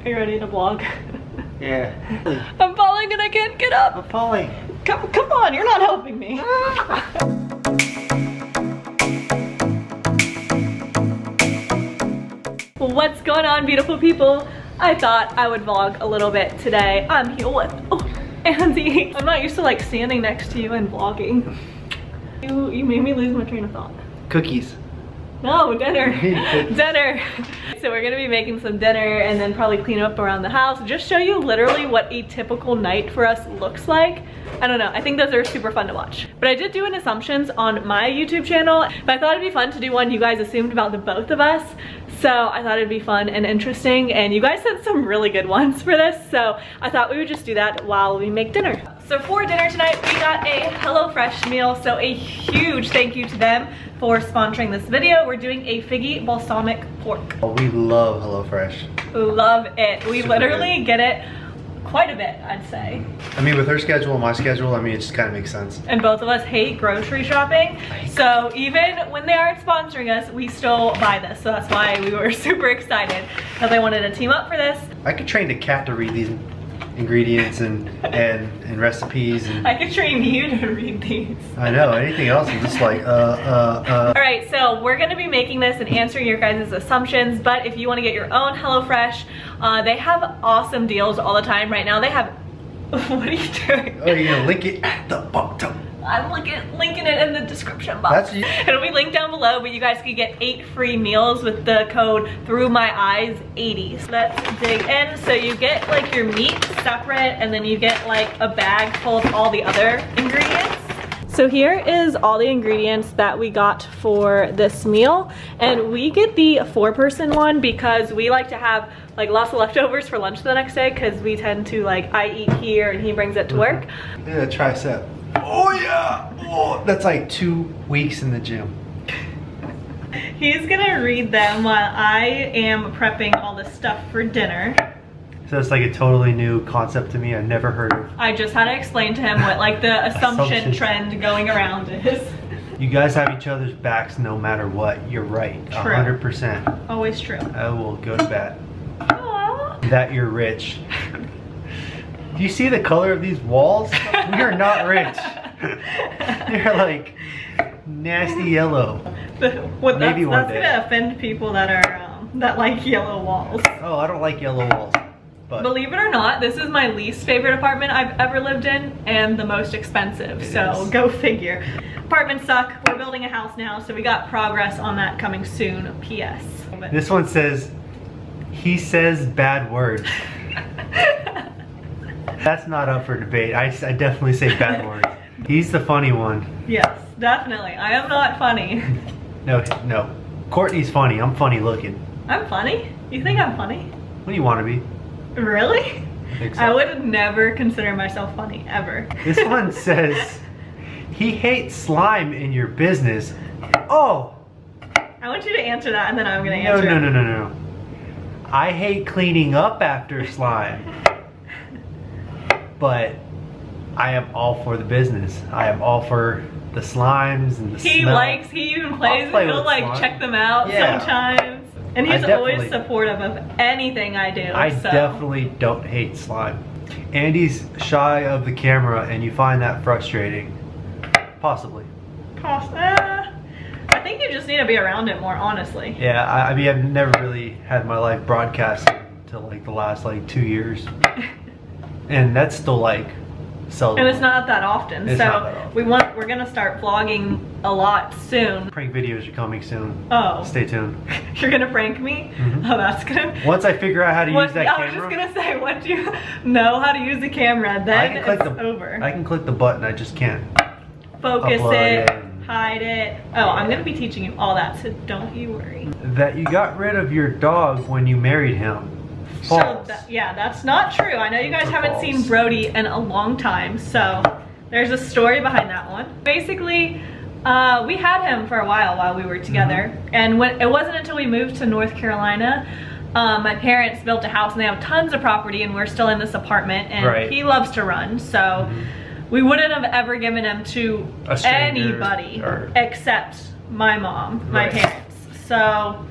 Are you ready to vlog? Yeah. I'm falling and I can't get up. I'm falling. Come on, you're not helping me. What's going on, beautiful people? I thought I would vlog a little bit today. I'm here with Andy. I'm not used to like standing next to you and vlogging. You made me lose my train of thought. Cookies. No, dinner. Dinner. So we're gonna be making some dinner and then probably clean up around the house. Just show you literally what a typical night for us looks like. I don't know, I think those are super fun to watch. But I did do an assumptions on my YouTube channel, but I thought it'd be fun to do one you guys assumed about the both of us. So I thought it'd be fun and interesting, and you guys sent some really good ones for this, so I thought we would just do that while we make dinner. So for dinner tonight, we got a HelloFresh meal, so a huge thank you to them for sponsoring this video. We're doing a figgy balsamic pork. Oh, we love HelloFresh. Love it. We Super literally good. get it quite a bit, I'd say. I mean, with her schedule and my schedule, I mean, it just kind of makes sense. And both of us hate grocery shopping. So even when they aren't sponsoring us, we still buy this. So that's why we were super excited that they wanted to team up for this. I could train a cat to read these ingredients and recipes. And I could train you to read these. I know, anything else, I'm just like, All right, so we're gonna be making this and answering your guys' assumptions, but if you wanna get your own HelloFresh, they have awesome deals all the time. Right now they have, what are you doing? Oh, you're gonna link it at the bottom. I'm linking it in the description box. It'll be linked down below, but you guys can get 8 free meals with the code ThroughMyEyes80. So let's dig in. So you get like your meat separate, and then you get like a bag full of all the other ingredients. So here is all the ingredients that we got for this meal, and we get the 4-person one because we like to have like lots of leftovers for lunch the next day, because we tend to like, I eat here and he brings it to work. Yeah, tricep. Oh yeah! Oh, that's like 2 weeks in the gym. He's gonna read them while I am prepping all the stuff for dinner. So it's like a totally new concept to me. I've never heard of. I just had to explain to him what like the assumption trend going around is. You guys have each other's backs no matter what. You're right. True. 100%. Always true. I will go to bat. Aww. That you're rich. Do you see the color of these walls? We are not rich. They're like nasty yellow. Maybe one day. That's gonna offend people that are that like yellow walls. Oh, I don't like yellow walls. But believe it or not, this is my least favorite apartment I've ever lived in, and the most expensive. So go figure. Apartments suck. We're building a house now, so we got progress on that coming soon. P.S. This one says, he says bad words. That's not up for debate. I definitely say bad words. He's the funny one. Yes, definitely. I am not funny. No. Courtney's funny. I'm funny looking. I'm funny? You think I'm funny? What do you want to be? Really? I think so. I would never consider myself funny, ever. This one says, he hates slime in your business. Oh! I want you to answer that, and then I'm gonna answer it. No. I hate cleaning up after slime. But I am all for the business. I am all for the slimes and the smell. He even plays, he'll like slime. Check them out sometimes. And he's always supportive of anything I do. I definitely don't hate slime. Andy's shy of the camera, and you find that frustrating. Possibly. I think you just need to be around it more, honestly. Yeah, I mean, I've never really had my life broadcasted until like the last like 2 years. And that's still like seldom. And it's not that often. It's not that often. We're gonna start vlogging a lot soon. Prank videos are coming soon. Oh. Stay tuned. You're gonna prank me? Oh, that's good. Once I figure out how to use that camera. I was just gonna say, once you know how to use the camera, then it's over. I can click the button, I just can't focus it, hide it. Oh, I'm gonna be teaching you all that, so don't you worry. That you got rid of your dog when you married him. False. So yeah, that's not true. I know you guys haven't seen Brody in a long time, so there's a story behind that one. Basically, we had him for a while we were together, and it wasn't until we moved to North Carolina, my parents built a house and they have tons of property, and we're still in this apartment, and he loves to run, so we wouldn't have ever given him to anybody except my mom, my parents. So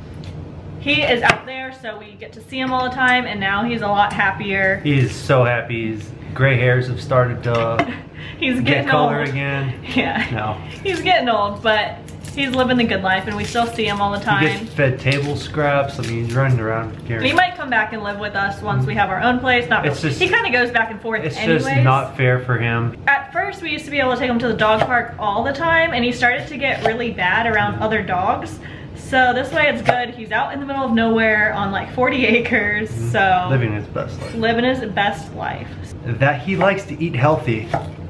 he is out there, so we get to see him all the time, and now he's a lot happier. He is so happy. His gray hairs have started to he's get color old again. Yeah. No. He's getting old, but he's living the good life, and we still see him all the time. He gets fed table scraps. I mean, he's running around here. He might come back and live with us once we have our own place. Not really. He kind of goes back and forth anyways. It's just not fair for him. At first, we used to be able to take him to the dog park all the time, and he started to get really bad around other dogs. So this way it's good. He's out in the middle of nowhere on like 40 acres, so. Living his best life. Living his best life. That he likes to eat healthy.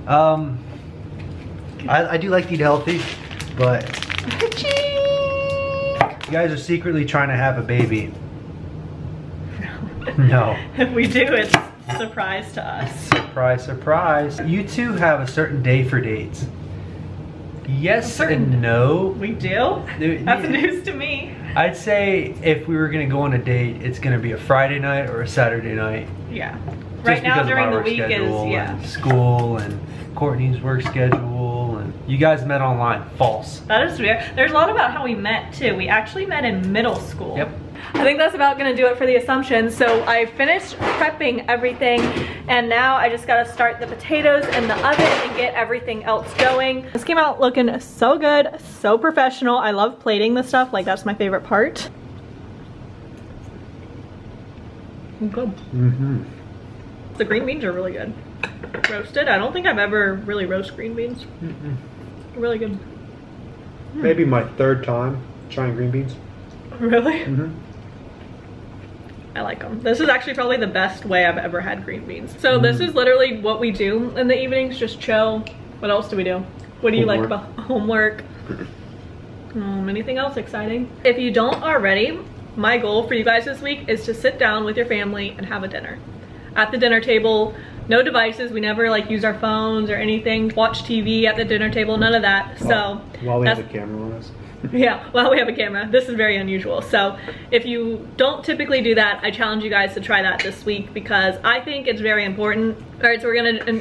I do like to eat healthy, but you guys are secretly trying to have a baby. No. If we do, it's a surprise to us. Surprise, surprise. You two have a certain day for dates. Yes and no. We do? That's news to me. I'd say if we were gonna go on a date, it's gonna be a Friday night or a Saturday night. Yeah. Just right now during the week is, and school and Courtney's work schedule, and you guys met online. False. That is weird. There's a lot about how we met too. We actually met in middle school. Yep. I think that's about gonna do it for the assumptions. So I finished prepping everything, and now I just gotta start the potatoes in the oven and get everything else going. This came out looking so good, so professional. I love plating this stuff, like that's my favorite part. Good. Mm-hmm. The green beans are really good. Roasted. I don't think I've ever really roast green beans. Mm-mm. Really good. Maybe my third time trying green beans. Really? Mm-hmm. I like them. This is actually probably the best way I've ever had green beans. So this is literally what we do in the evenings, just chill. What else do we do? What do you like about homework? Anything else exciting? If you don't already, my goal for you guys this week is to sit down with your family and have a dinner. At the dinner table, no devices. We never like use our phones or anything. Watch TV at the dinner table, none of that. So while we have a camera on us. Yeah, while we have a camera. This is very unusual. So if you don't typically do that, I challenge you guys to try that this week because I think it's very important. All right, so we're gonna,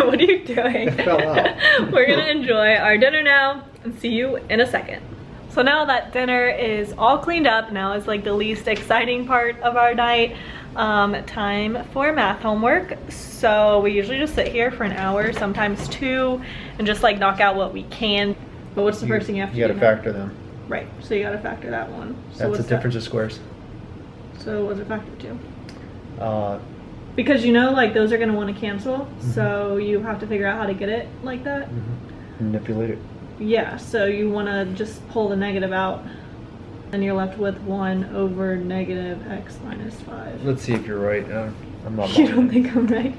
what are you doing? It fell out. We're gonna enjoy our dinner now and see you in a second. So now that dinner is all cleaned up, now is like the least exciting part of our night. Time for math homework. So we usually just sit here for an hour, sometimes 2, and just like knock out what we can. But what's the first thing you have to do? You gotta factor them. Right, so you gotta factor that one. So That's the difference of squares. So what's it factor to? Because you know, like those are gonna want to cancel, so you have to figure out how to get it like that. Manipulate it. Yeah, so you want to just pull the negative out, and you're left with 1 over negative x minus 5. Let's see if you're right. I'm not. You don't think I'm right?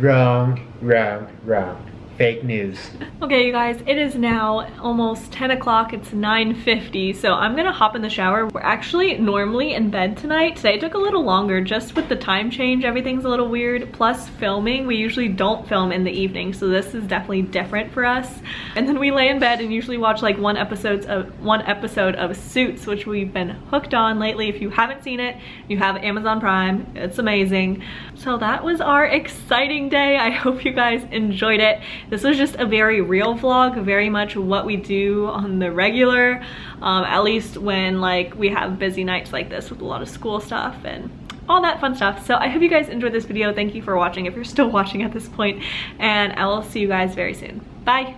Wrong, wrong, wrong. Fake news. Okay, you guys, it is now almost 10 o'clock. It's 9:50, so I'm gonna hop in the shower. We're actually normally in bed tonight. Today took a little longer just with the time change. Everything's a little weird. Plus filming, we usually don't film in the evening, so this is definitely different for us. And then we lay in bed and usually watch like one episode of Suits, which we've been hooked on lately. If you haven't seen it, you have Amazon Prime. It's amazing. So that was our exciting day. I hope you guys enjoyed it. This was just a very real vlog, very much what we do on the regular, at least when like we have busy nights like this with a lot of school stuff and all that fun stuff. So I hope you guys enjoyed this video. Thank you for watching if you're still watching at this point, and I will see you guys very soon. Bye.